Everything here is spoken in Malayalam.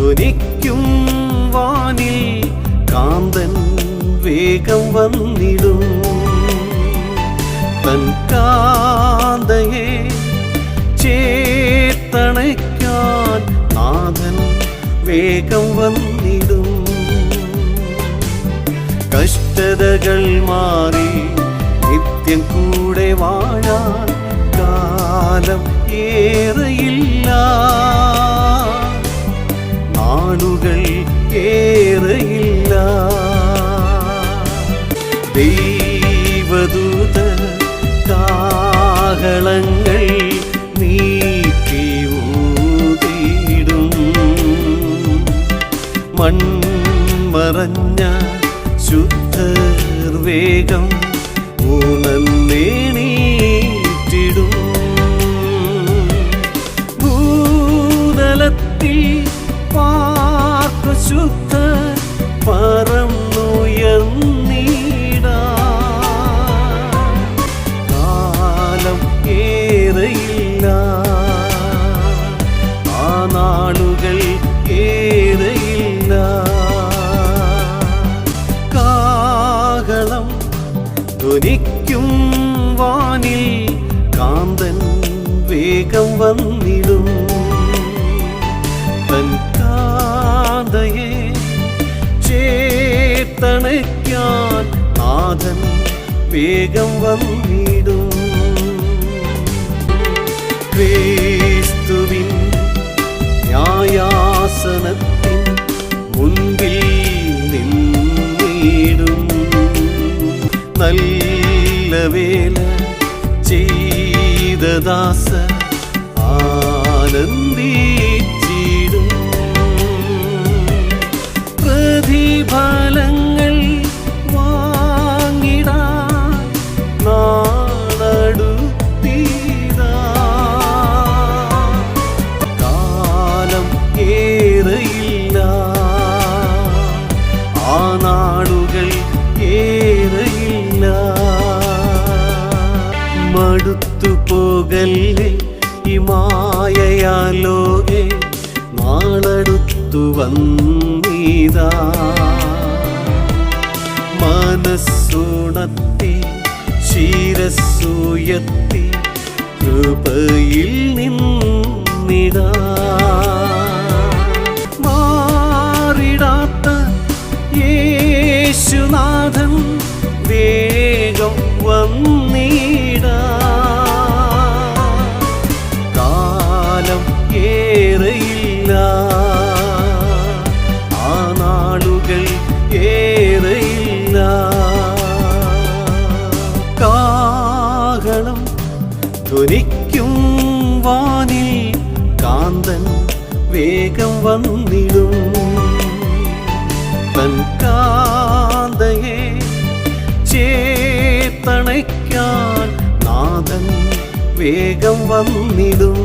ധ്വനിക്കും വാനിൽ കാന്തൻ വേഗം വന്നിടും. തൻ കാന്തയെ ചേർത്തണയ്ക്കാൻ നാഥൻ വേഗം വന്നിടും. കഷ്ടതകൾ മാറി നിത്യം കൂടെ വാഴാൻ കാലം ഏറെയില്ല, നാളുകൾ ഏറെയില്ല. ദൈവദൂത കാഹളങ്ങൾ നീക്കി ഊതിടും. മൺമറഞ്ഞ ശുദ്ധർ വേഗം ഊണന്നേണീറ്റിടും. ഭൂതലത്തിൽ പാർത്ത ശുദ്ധർ പറന്നുയർന്നിടാൻ കാലം ഏറെയില്ല, ആ നാളുകൾ ഏറെയില്ല. കാഹളം ധ്വനിക്കും വാനിൽ കാന്തൻ വേഗം വന്നിടും. തൻ കാന്തയെ ചേർത്തണയ്ക്കാൻ നാഥൻ വേഗം വന്നിടും. ക്രിസ്തുവിൻ ന്യായാസനത്തിൻ മുൻപിൽ നിന്നിടും. നല്ല വേല ചെയ്ത ദാസൻ ആനന്ദിച്ചിടും. പ്രതിഫലങ്ങൾ വാങ്ങിടാൻ നാളടുത്തിടാ, കാലം ഏറെയില്ല, ആ നാളുകൾ ഏറെയില്ല. മടുത്തു പോകല്ലേ ഈ മായയാലോകെ, നാളടുത്തു വന്നീതാ. മനസ്സുണത്തി ശിരസ്സുയർത്തി കൃപയിൽ നിന്നിടാ. മാറിടാത്ത യേശുനാഥൻ വേഗം വന്നിടാ. കാലം ഏറെയില്ല, ആ നാളുകൾ ഏറെയില്ല. കാഹളം ധ്വനിക്കും വാനിൽ കാന്തൻ വേഗം വന്നിടും. തൻ കാന്തയെ ചേർത്തണയ്ക്കാൻ നാഥൻ വേഗം വന്നിടും.